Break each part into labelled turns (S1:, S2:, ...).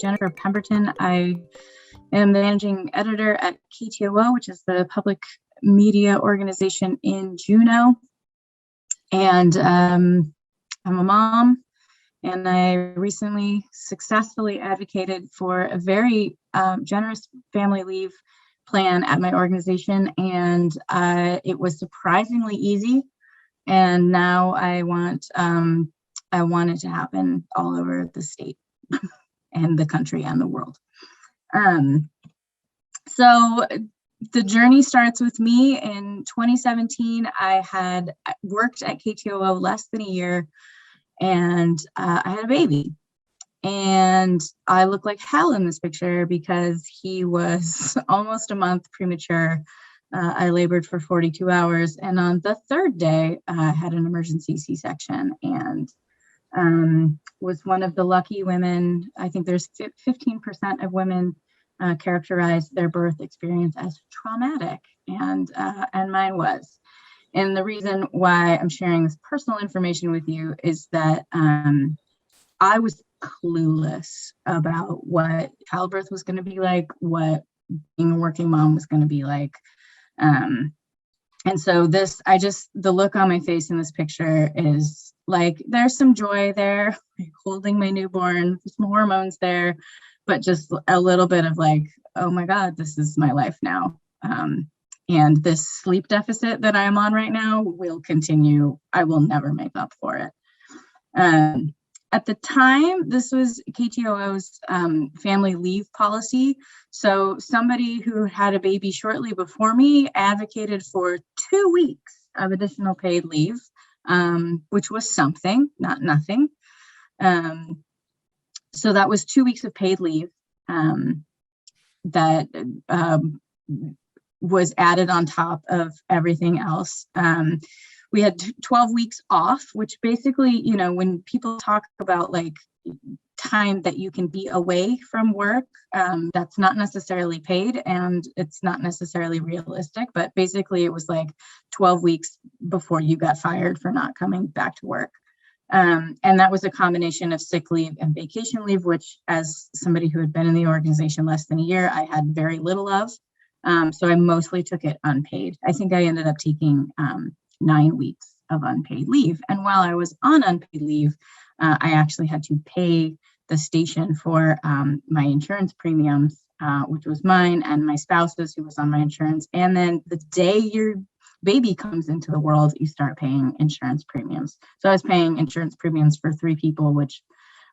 S1: Jennifer Pemberton. I am the managing editor at KTOO, which is the public media organization in Juneau. And I'm a mom, and I recently successfully advocated for a very generous family leave plan at my organization, and it was surprisingly easy. And now I want it to happen all over the state and the country and the world. So the journey starts with me. In 2017, I had worked at KTOO less than a year, and I had a baby. And I look like hell in this picture because he was almost a month premature. I labored for 42 hours, and on the third day, I had an emergency C-section, and was one of the lucky women. I think there's 15% of women characterize their birth experience as traumatic, and mine was. And the reason why I'm sharing this personal information with you is that I was clueless about what childbirth was going to be like, what being a working mom was going to be like. And so the look on my face in this picture is like, there's some joy there, like holding my newborn, some hormones there, but just a little bit of like, oh my God, this is my life now. And this sleep deficit that I'm on right now will continue. I will never make up for it. At the time, this was KTOO's family leave policy. So somebody who had a baby shortly before me advocated for 2 weeks of additional paid leave, which was something, not nothing. So that was 2 weeks of paid leave that was added on top of everything else. We had 12 weeks off, which basically, you know, when people talk about like time that you can be away from work, that's not necessarily paid and it's not necessarily realistic, but basically it was like 12 weeks before you got fired for not coming back to work. And that was a combination of sick leave and vacation leave, which as somebody who had been in the organization less than a year, I had very little of. So I mostly took it unpaid. I think I ended up taking 9 weeks of unpaid leave. And while I was on unpaid leave, I actually had to pay the station for my insurance premiums, which was mine and my spouse's, who was on my insurance. And then the day your baby comes into the world, you start paying insurance premiums. So I was paying insurance premiums for 3 people, which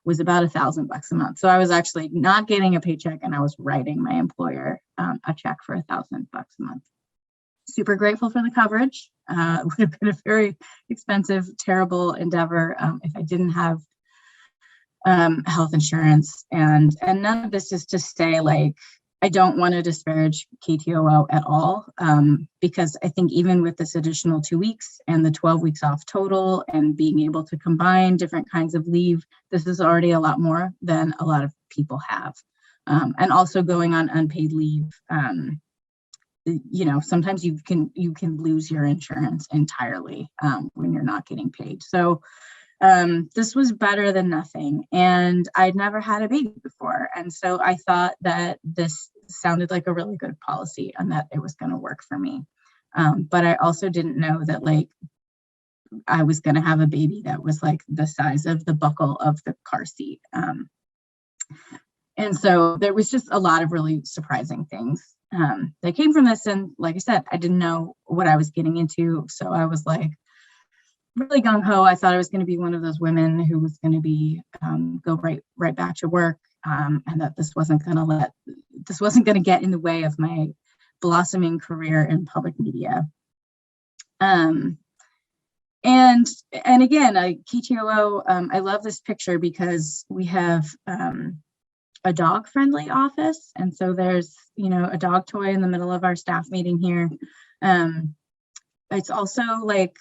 S1: was about $1,000 a month. So I was actually not getting a paycheck, and I was writing my employer a check for $1,000 a month. Super grateful for the coverage. It would have been a very expensive, terrible endeavor if I didn't have health insurance. And none of this is to say, like, I don't want to disparage KTOO at all, because I think even with this additional 2 weeks and the 12 weeks off total and being able to combine different kinds of leave, this is already a lot more than a lot of people have. And also going on unpaid leave, you know, sometimes you can lose your insurance entirely when you're not getting paid. So this was better than nothing. And I'd never had a baby before. And so I thought that this sounded like a really good policy and that it was going to work for me. But I also didn't know that, like, I was going to have a baby that was like the size of the buckle of the car seat. And so there was just a lot of really surprising things that came from this. And like I said, I didn't know what I was getting into. So I was like really gung-ho. I thought I was going to be one of those women who was going to be go right back to work, and that this wasn't going to get in the way of my blossoming career in public media. And again, KTOO, I love this picture because we have a dog-friendly office. And so there's, you know, a dog toy in the middle of our staff meeting here. It's also like,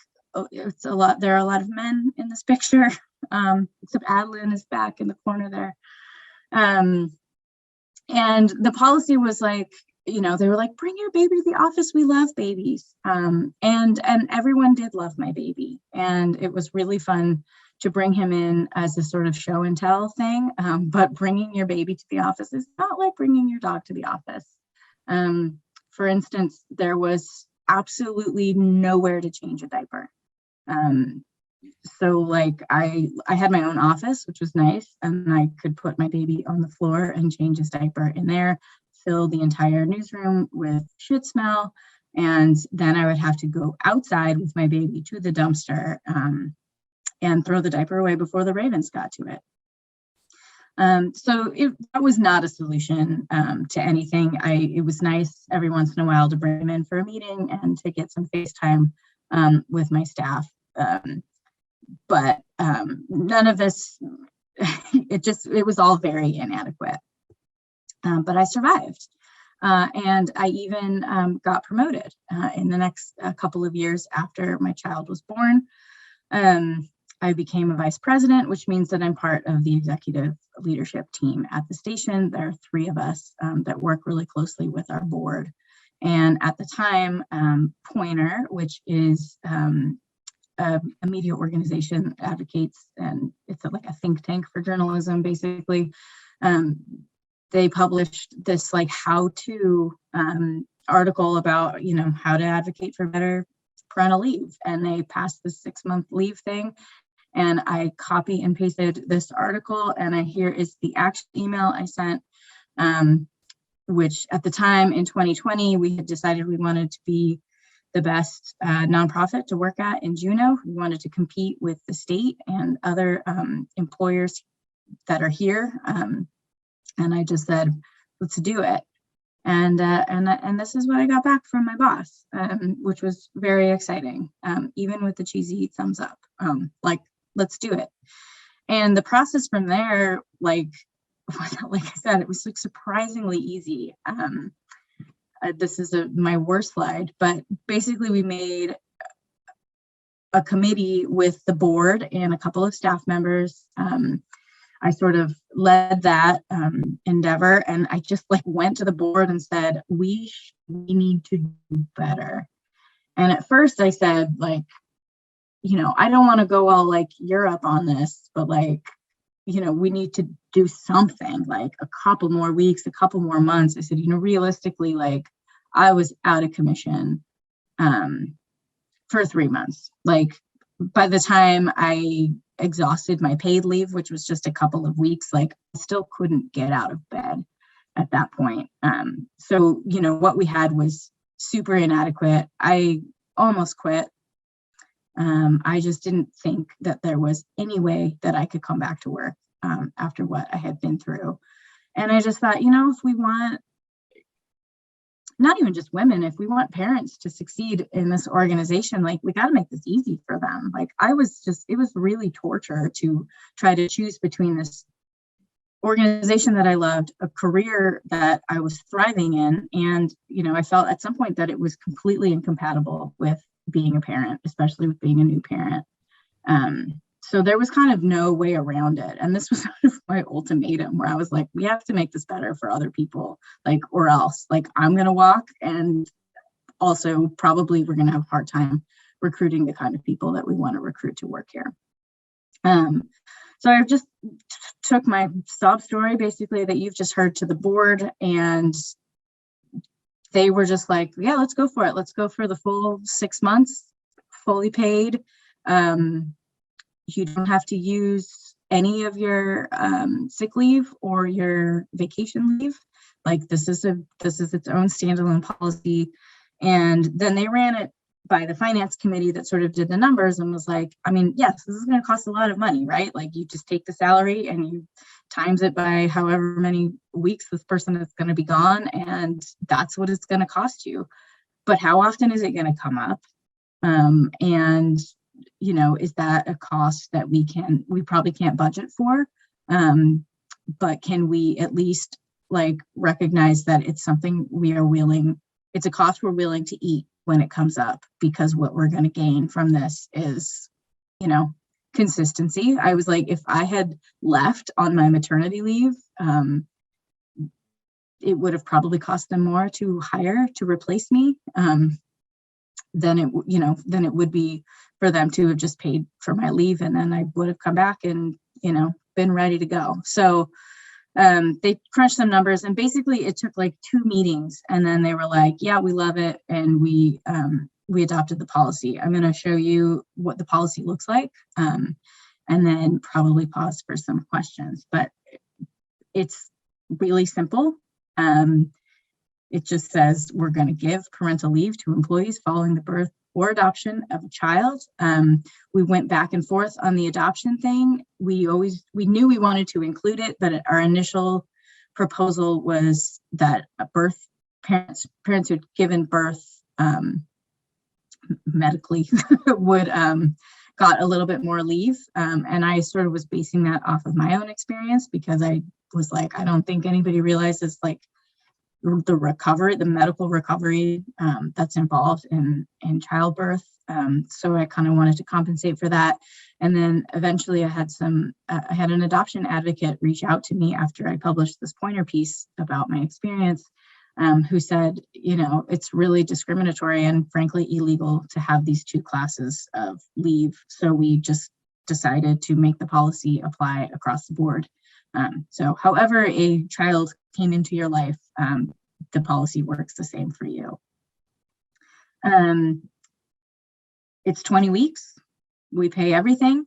S1: there are a lot of men in this picture, except Adeline is back in the corner there. And the policy was like, you know, they were like, bring your baby to the office. We love babies. And everyone did love my baby. And it was really fun to bring him in as a sort of show and tell thing. But bringing your baby to the office is not like bringing your dog to the office. For instance, there was absolutely nowhere to change a diaper. So like I had my own office, which was nice, and I could put my baby on the floor and change his diaper in there, fill the entire newsroom with shit smell, and then I would have to go outside with my baby to the dumpster and throw the diaper away before the ravens got to it. So that was not a solution to anything. It was nice every once in a while to bring him in for a meeting and to get some FaceTime with my staff. But none of this, it was all very inadequate. But I survived. And I even got promoted in the next couple of years after my child was born. I became a vice president, which means that I'm part of the executive leadership team at the station. There are 3 of us that work really closely with our board. And at the time, Pointer, which is a media organization, advocates, and it's like a think tank for journalism, basically. They published this like how-to article about, how to advocate for better parental leave. And they passed this 6-month leave thing. And I copy and pasted this article, and here is the actual email I sent, which at the time in 2020, we had decided we wanted to be the best nonprofit to work at in Juneau. We wanted to compete with the state and other employers that are here. And I just said, let's do it. And this is what I got back from my boss, which was very exciting, even with the cheesy thumbs up, like, let's do it. And the process from there, like I said, it was like surprisingly easy. This is my worst slide, but basically we made a committee with the board and a couple of staff members. I sort of led that endeavor, and I just like went to the board and said, we need to do better. And at first I said, like, I don't want to go all like Europe on this, but like, we need to do something, like a couple more weeks, a couple more months. I said, realistically, like I was out of commission for 3 months. Like by the time I exhausted my paid leave, which was just a couple of weeks, like I still couldn't get out of bed at that point. So, what we had was super inadequate. I almost quit. I just didn't think that there was any way that I could come back to work after what I had been through. And I just thought, if we want, not even just women, if we want parents to succeed in this organization, like we got to make this easy for them. Like it was really torture to try to choose between this organization that I loved, a career that I was thriving in. And, I felt at some point that it was completely incompatible with being a parent, especially with being a new parent. So there was kind of no way around it. And this was sort of my ultimatum where I was like, we have to make this better for other people, like, or else like I'm going to walk. And also probably we're going to have a hard time recruiting the kind of people that we want to recruit to work here. So I just took my sob story, basically, that you've just heard to the board, and they were just like, yeah, let's go for it. Let's go for the full 6 months, fully paid. You don't have to use any of your sick leave or your vacation leave. Like this is its own standalone policy. And then they ran it by the finance committee that sort of did the numbers and was like, I mean, yes, this is going to cost a lot of money, right? Like you just take the salary and you times it by however many weeks this person is going to be gone, and that's what it's going to cost you. But how often is it going to come up? And is that a cost that we probably can't budget for? But can we at least like recognize that it's something it's a cost we're willing to eat when it comes up, because what we're going to gain from this is, consistency. I was like, if I had left on my maternity leave, it would have probably cost them more to hire to replace me. then it would be for them to have just paid for my leave, and then I would have come back and, been ready to go. So they crunched some numbers, and basically it took like 2 meetings, and then they were like, yeah, we love it. And we adopted the policy. I'm going to show you what the policy looks like, and then probably pause for some questions, but it's really simple. It just says we're going to give parental leave to employees following the birth or adoption of a child. We went back and forth on the adoption thing. We knew we wanted to include it, but our initial proposal was that parents who'd given birth medically would got a little bit more leave. And I sort of was basing that off of my own experience, because I was like, I don't think anybody realizes like the medical recovery that's involved in childbirth. So I kind of wanted to compensate for that. And then eventually I had an adoption advocate reach out to me after I published this pointer piece about my experience, who said, it's really discriminatory and frankly illegal to have these 2 classes of leave. So we just decided to make the policy apply across the board. So however a child came into your life, the policy works the same for you. It's 20 weeks. We pay everything.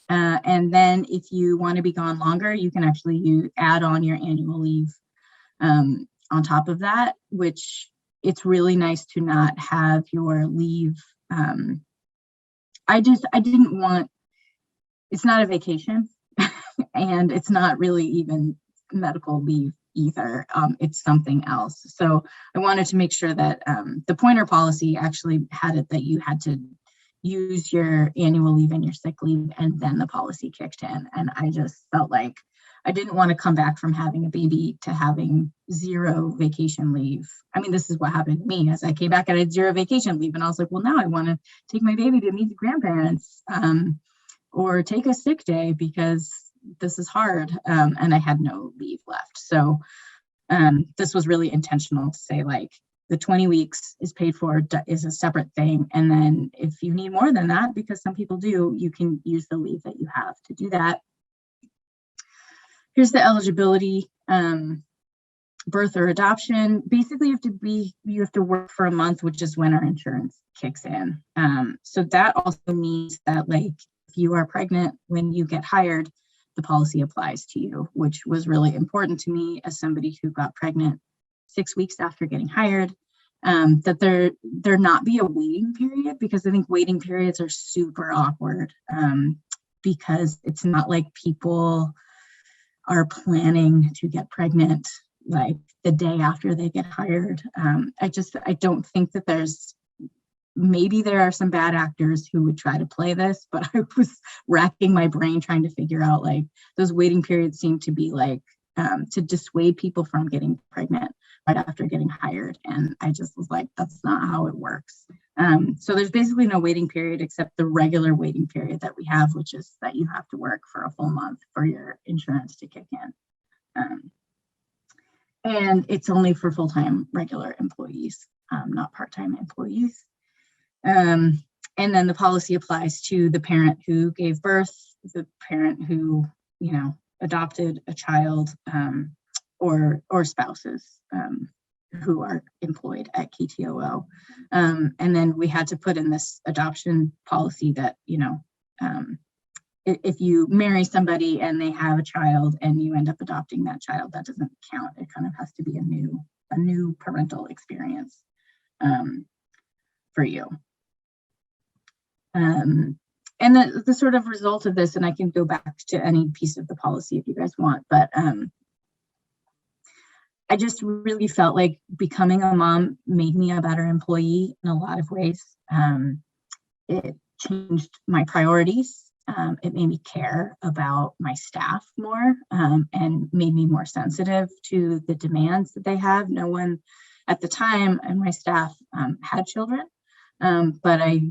S1: And then if you want to be gone longer, you can actually add on your annual leave on top of that, which it's really nice to not have your leave. I didn't want, it's not a vacation and it's not really even medical leave either. It's something else. So I wanted to make sure that the pointer policy actually had it that you had to use your annual leave and your sick leave, and then the policy kicked in. And I just felt like I didn't want to come back from having a baby to having 0 vacation leave. I mean, this is what happened to me. As I came back, I had 0 vacation leave, and I was like, well, now I want to take my baby to meet the grandparents, or take a sick day because this is hard. And I had no leave left. So this was really intentional to say, like, the 20 weeks is paid for, is a separate thing. And then if you need more than that, because some people do, you can use the leave that you have to do that. Here's the eligibility, birth or adoption. Basically, you have to work for a month, which is when our insurance kicks in. So that also means that, like, if you are pregnant when you get hired, the policy applies to you, which was really important to me as somebody who got pregnant 6 weeks after getting hired, that there not be a waiting period, because I think waiting periods are super awkward, because it's not like people are planning to get pregnant like the day after they get hired. I don't think that maybe there are some bad actors who would try to play this, but I was racking my brain trying to figure out, like, those waiting periods seem to be like to dissuade people from getting pregnant right after getting hired. And I just was like, that's not how it works. So there's basically no waiting period except the regular waiting period that we have, which is that you have to work for a full month for your insurance to kick in. And it's only for full-time regular employees, not part-time employees. And then the policy applies to the parent who gave birth, the parent who, adopted a child, or spouses who are employed at KTOO. And then we had to put in this adoption policy that, if you marry somebody and they have a child and you end up adopting that child, that doesn't count. It kind of has to be a new parental experience for you. And the sort of result of this, and I can go back to any piece of the policy if you guys want, but I just really felt like becoming a mom made me a better employee in a lot of ways. It changed my priorities. It made me care about my staff more, and made me more sensitive to the demands that they have. No one at the time in my staff had children, but I,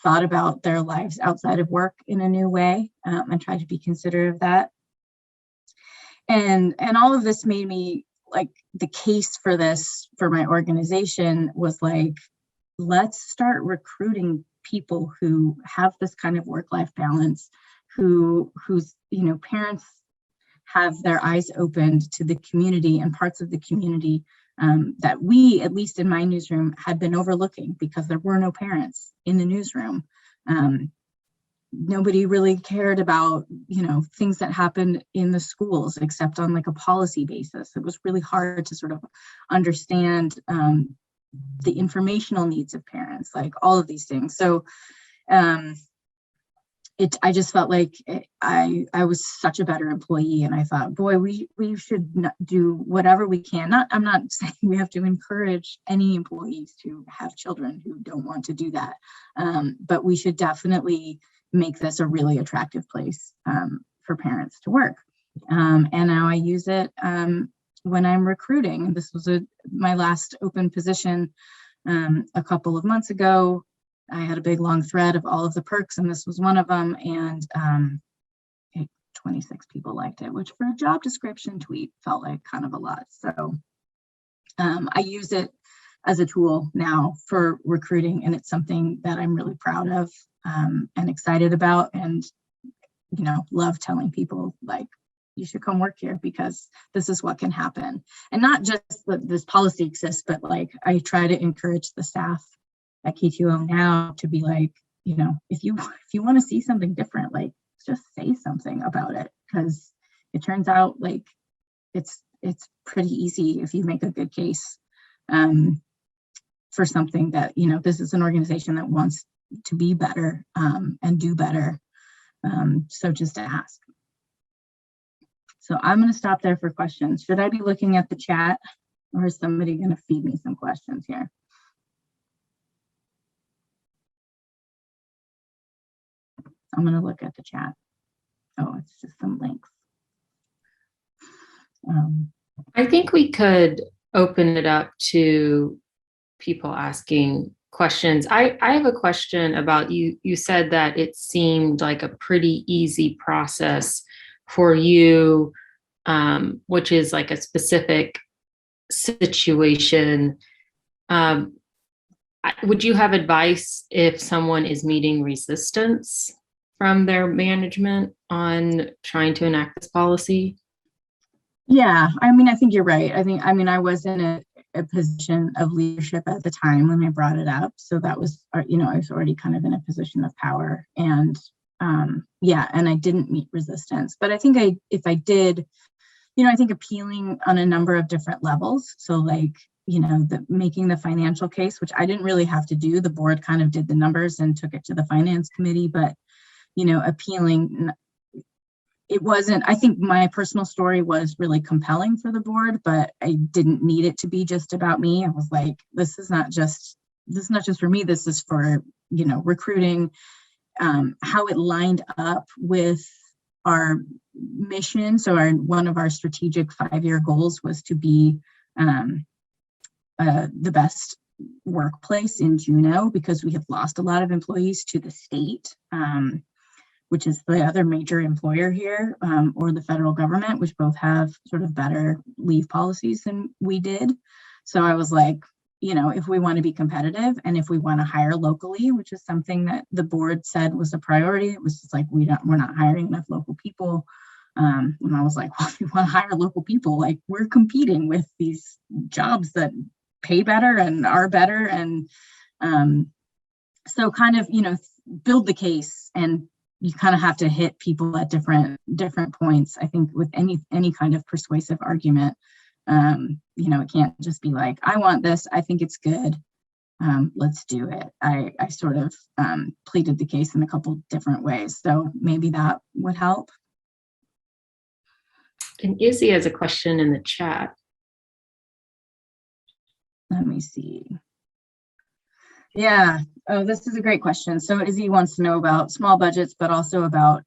S1: thought about their lives outside of work in a new way, and tried to be considerate of that. And all of this made me, like, the case for this for my organization was like, let's start recruiting people who have this kind of work-life balance, whose parents have their eyes opened to the community and parts of the community that we, at least in my newsroom, had been overlooking because there were no parents in the newsroom. Nobody really cared about, things that happened in the schools except on like a policy basis. It was really hard to sort of understand the informational needs of parents, like all of these things. So I just felt like I was such a better employee, and I thought, boy, we should do whatever we can. I'm not saying we have to encourage any employees to have children who don't want to do that, but we should definitely make this a really attractive place for parents to work. And now I use it when I'm recruiting. This was my last open position a couple of months ago. I had a big long thread of all of the perks, and this was one of them. And 26 people liked it, which for a job description tweet felt like kind of a lot. So I use it as a tool now for recruiting, and it's something that I'm really proud of and excited about, and love telling people, like, you should come work here because this is what can happen. And not just that this policy exists, but like I try to encourage the staff at KTOO now to be like, if you want to see something different, like just say something about it, because it turns out like it's pretty easy if you make a good case for something that, this is an organization that wants to be better and do better. So just to ask. So I'm going to stop there for questions. Should I be looking at the chat, or is somebody going to feed me some questions here? I'm going to look at the chat. Oh, it's just some links.
S2: I think we could open it up to people asking questions. I have a question about you. You said that it seemed like a pretty easy process for you, which is like a specific situation. Would you have advice if someone is meeting resistance from their management on trying to enact this policy?
S1: Yeah, I think you're right. I was in a position of leadership at the time when I brought it up. So that was, I was already kind of in a position of power, and and I didn't meet resistance. But I think if I did, I think appealing on a number of different levels. So like, making the financial case, which I didn't really have to do. The board kind of did the numbers and took it to the finance committee, but appealing, it wasn't, I think my personal story was really compelling for the board, but I didn't need it to be just about me. I was like, this is not just for me, this is for, recruiting, how it lined up with our mission. So one of our strategic 5-year goals was to be the best workplace in Juneau, because we have lost a lot of employees to the state, which is the other major employer here, or the federal government, which both have sort of better leave policies than we did. So I was like, if we want to be competitive and if we want to hire locally, which is something that the board said was a priority, it was just like, we're not hiring enough local people. And I was like, well, if we want to hire local people, like we're competing with these jobs that pay better and are better. And so kind of, build the case, and you kind of have to hit people at different points. I think with any kind of persuasive argument, it can't just be like, I want this, I think it's good, let's do it. I sort of pleaded the case in a couple different ways, so maybe that would help.
S2: And Izzy has a question in the chat.
S1: Let me see. Yeah. Oh, this is a great question. So Izzy wants to know about small budgets, but also about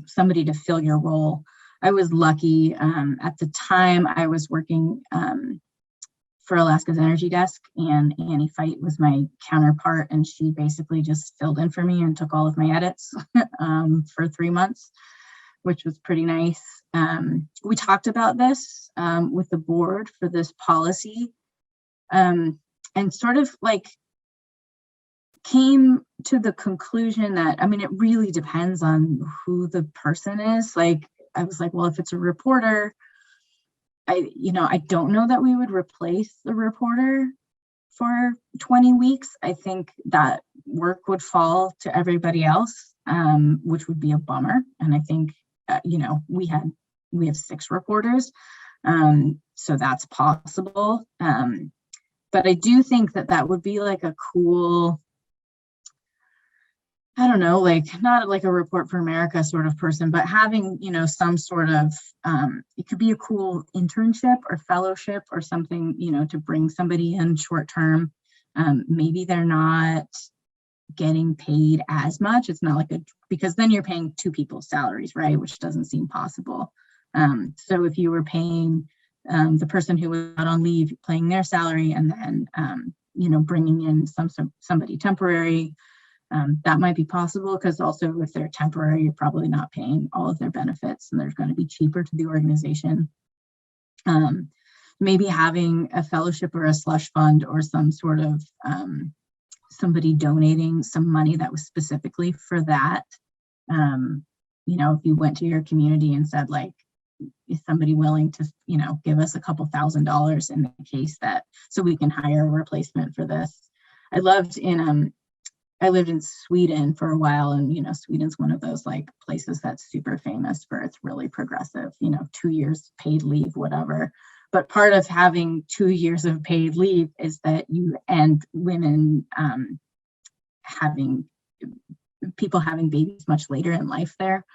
S1: somebody to fill your role. I was lucky. At the time, I was working for Alaska's Energy Desk, and Annie Fite was my counterpart, and she basically just filled in for me and took all of my edits for 3 months, which was pretty nice. We talked about this with the board for this policy. and sort of like came to the conclusion that, I mean, it really depends on who the person is. Like, I was like, well, if it's a reporter, I don't know that we would replace the reporter for 20 weeks. I think that work would fall to everybody else, which would be a bummer. And I think, we have 6 reporters, so that's possible. But I do think that would be like a cool, I don't know, like not like a Report for America sort of person, but having, some sort of, it could be a cool internship or fellowship or something, to bring somebody in short term. Maybe they're not getting paid as much. It's not like because then you're paying 2 people's salaries, right? Which doesn't seem possible. So if you were paying the person who was out on leave, paying their salary, and then, bringing in somebody temporary, that might be possible, because also if they're temporary, you're probably not paying all of their benefits and they're going to be cheaper to the organization. Maybe having a fellowship or a slush fund or some sort of somebody donating some money that was specifically for that. If you went to your community and said, like, is somebody willing to, give us a couple $1,000s in the case that, so we can hire a replacement for this. I lived in Sweden for a while, and Sweden's one of those like places that's super famous for it's really progressive, 2 years paid leave, whatever. But part of having 2 years of paid leave is that you and women having babies much later in life there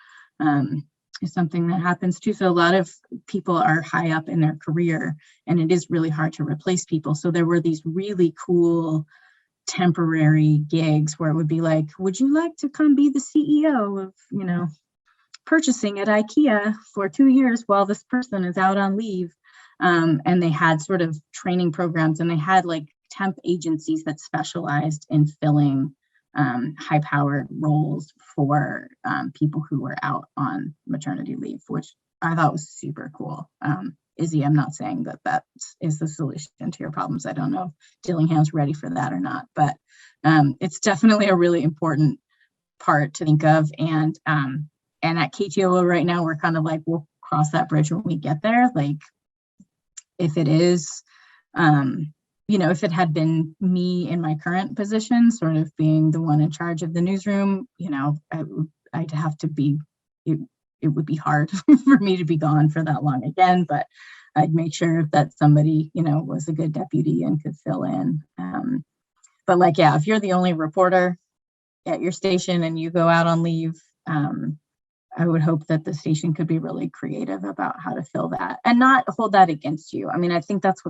S1: is something that happens too. So a lot of people are high up in their career, and it is really hard to replace people. So there were these really cool temporary gigs where it would be like, would you like to come be the CEO of, purchasing at IKEA for 2 years while this person is out on leave? And they had sort of training programs, and they had like temp agencies that specialized in filling high-powered roles for people who were out on maternity leave, which I thought was super cool. Izzy, I'm not saying that is the solution to your problems. I don't know if Dillingham's ready for that or not, but it's definitely a really important part to think of. And at KTOO right now, we're kind of like, we'll cross that bridge when we get there. Like, if it is, if it had been me in my current position, sort of being the one in charge of the newsroom, I'd have to be, it would be hard for me to be gone for that long again, but I'd make sure that somebody, was a good deputy and could fill in. But like, yeah, if you're the only reporter at your station and you go out on leave, I would hope that the station could be really creative about how to fill that and not hold that against you. I mean, I think that's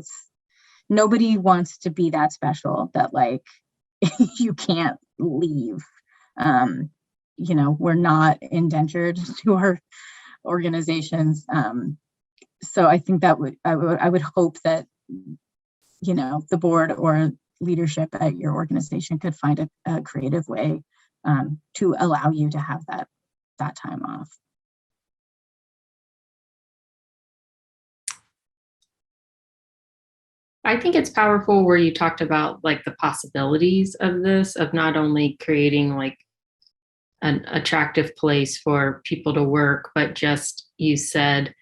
S1: nobody wants to be that special that like, you can't leave. We're not indentured to our organizations. So I think I would hope that, the board or leadership at your organization could find a creative way to allow you to have that time off.
S2: I think it's powerful where you talked about like the possibilities of this, of not only creating like an attractive place for people to work, but just, you said,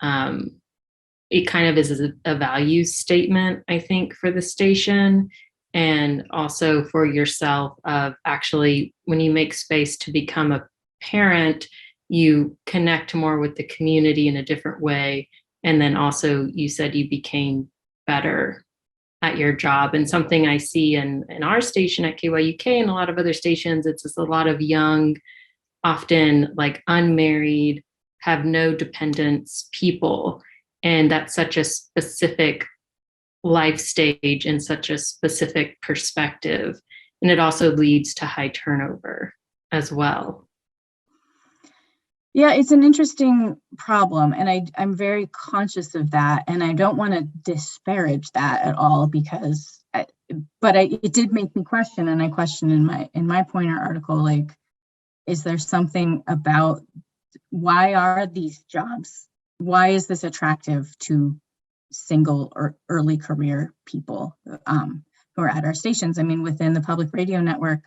S2: it kind of is a value statement, I think, for the station, and also for yourself of actually, when you make space to become a parent, you connect more with the community in a different way. And then also you said you became better at your job. And something I see in our station at KYUK and a lot of other stations, it's just a lot of young, often like unmarried, have no dependents people. And that's such a specific life stage and such a specific perspective. And it also leads to high turnover as well.
S1: Yeah, it's an interesting problem, and I'm very conscious of that, and I don't want to disparage that at all, because it did make me question, and I questioned in my Pointer article, like, is there something about why are these jobs? Why is this attractive to single or early career people who or at our stations. I mean, within the public radio network,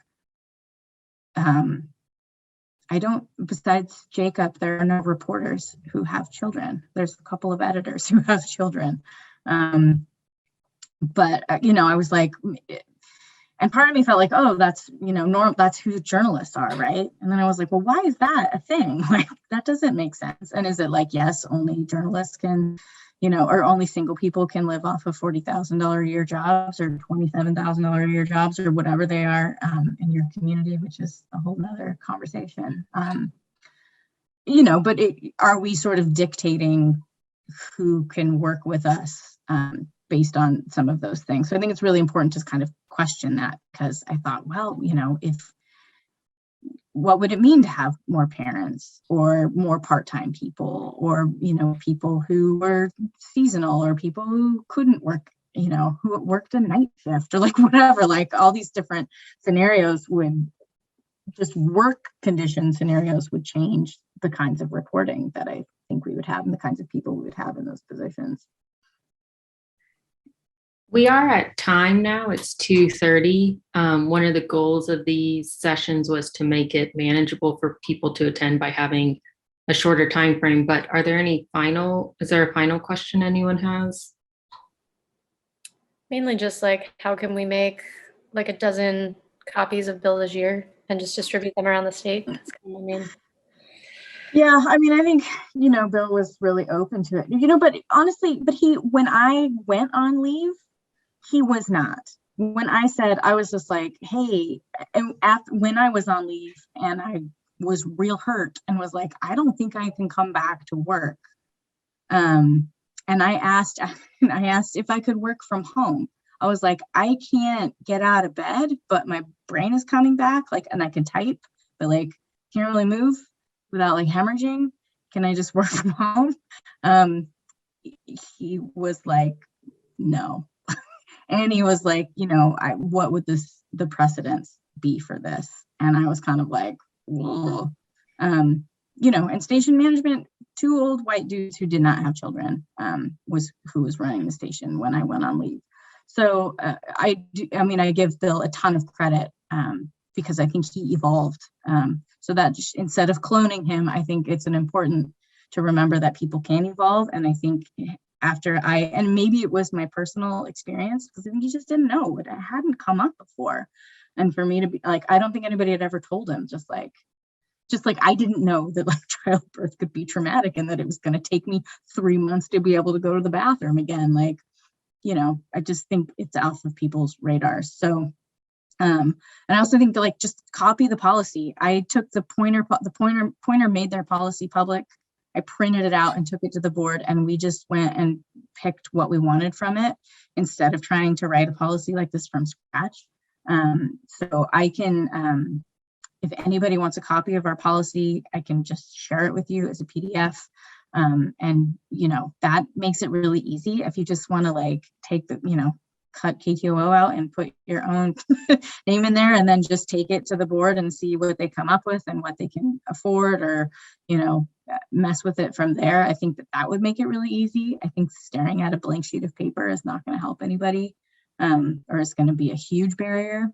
S1: besides Jacob, there are no reporters who have children. There's a couple of editors who have children. But, I was like, and part of me felt like, oh, that's, normal. That's who journalists are, right? And then I was like, well, why is that a thing? Like, that doesn't make sense. And is it like, yes, only journalists can, or only single people can live off of $40,000 a year jobs or $27,000 a year jobs or whatever they are in your community, which is a whole nother conversation. But are we sort of dictating who can work with us based on some of those things? So I think it's really important to kind of question that, because I thought, well, what would it mean to have more parents or more part-time people, or, people who were seasonal, or people who couldn't work, who worked a night shift, or like whatever, like all these different scenarios would just work condition scenarios would change the kinds of reporting that I think we would have and the kinds of people we would have in those positions.
S2: We are at time now. It's 2:30. One of the goals of these sessions was to make it manageable for people to attend by having a shorter time frame. But is there a final question anyone has?
S3: Mainly just like, how can we make like a dozen copies of Bill this year and just distribute them around the state? That's kind of my main.
S1: Yeah, I mean, I think, Bill was really open to it, but honestly, when I went on leave, he was not. When I said, I was just like, hey, and when I was on leave and I was real hurt and was like, I don't think I can come back to work. And I asked if I could work from home. I was like, I can't get out of bed, but my brain is coming back, like, and I can type, but like, can't really move without like hemorrhaging. Can I just work from home? He was like, no. And he was like, what would the precedence be for this? And I was kind of like, whoa. And station management, 2 old white dudes who did not have children who was running the station when I went on leave. So I give Bill a ton of credit because I think he evolved. So that instead of cloning him, I think it's important to remember that people can evolve. And I think and maybe it was my personal experience, because I think he just didn't know. It hadn't come up before. And for me to be like, I don't think anybody had ever told him, just like I didn't know that like childbirth could be traumatic and that it was going to take me 3 months to be able to go to the bathroom again. Like, I just think it's off of people's radars. So, and I also think like, just copy the policy. I took the Pointer made their policy public. I printed it out and took it to the board, and we just went and picked what we wanted from it instead of trying to write a policy like this from scratch. So I can, if anybody wants a copy of our policy, I can just share it with you as a PDF. And, that makes it really easy. If you just want to like take cut KTOO out and put your own name in there and then just take it to the board and see what they come up with and what they can afford, or, mess with it from there. I think that would make it really easy. I think staring at a blank sheet of paper is not going to help anybody, or it's going to be a huge barrier.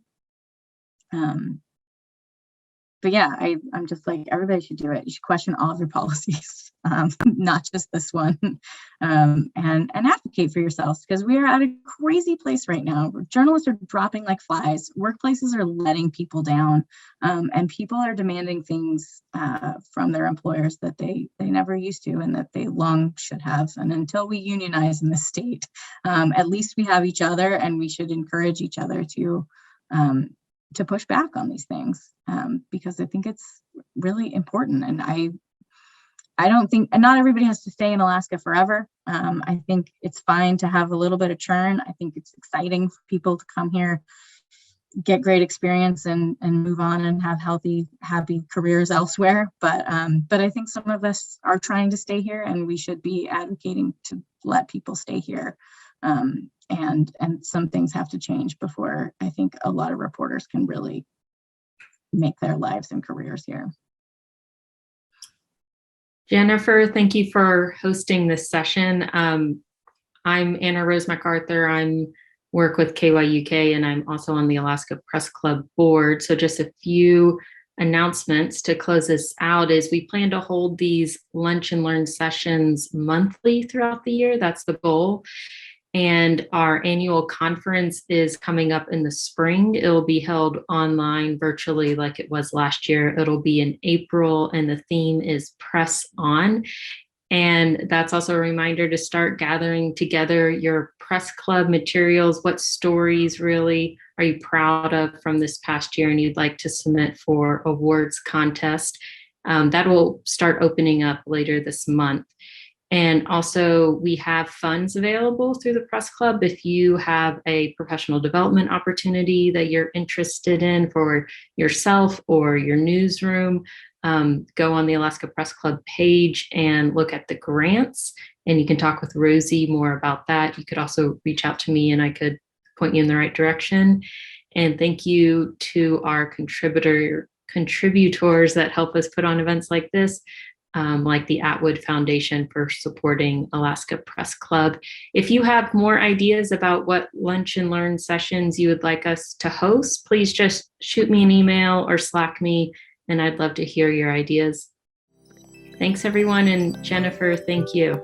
S1: But yeah, I'm just like, everybody should do it. You should question all of your policies, not just this one, and advocate for yourselves, because we are at a crazy place right now. Journalists are dropping like flies. Workplaces are letting people down, and people are demanding things from their employers that they never used to and that they long should have. And until we unionize in this state, at least we have each other, and we should encourage each other to push back on these things, because I think it's really important. And I don't think, and not everybody has to stay in Alaska forever. I think it's fine to have a little bit of churn. I think it's exciting for people to come here, get great experience, and move on and have healthy, happy careers elsewhere. But I think some of us are trying to stay here, and we should be advocating to let people stay here. And some things have to change before I think a lot of reporters can really make their lives and careers here.
S2: Jennifer, thank you for hosting this session. I'm Anna Rose MacArthur. I'm work with KYUK, and I'm also on the Alaska Press Club board. So just a few announcements to close this out is we plan to hold these lunch and learn sessions monthly throughout the year. That's the goal. And our annual conference is coming up in the spring. It'll be held online virtually like it was last year. It'll be in April, and the theme is Press On. And that's also a reminder to start gathering together your press club materials. What stories really are you proud of from this past year and you'd like to submit for awards contest? That will start opening up later this month. And also we have funds available through the press club. If you have a professional development opportunity that you're interested in for yourself or your newsroom, go on the Alaska Press Club page and look at the grants, and you can talk with Rosie more about that. You could also reach out to me and I could point you in the right direction. And thank you to our contributors that help us put on events like this, like the Atwood Foundation, for supporting Alaska Press Club. If you have more ideas about what lunch and learn sessions you would like us to host, please just shoot me an email or Slack me, and I'd love to hear your ideas. Thanks, everyone. And Jennifer, thank you.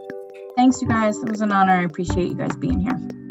S1: Thanks, you guys. It was an honor. I appreciate you guys being here.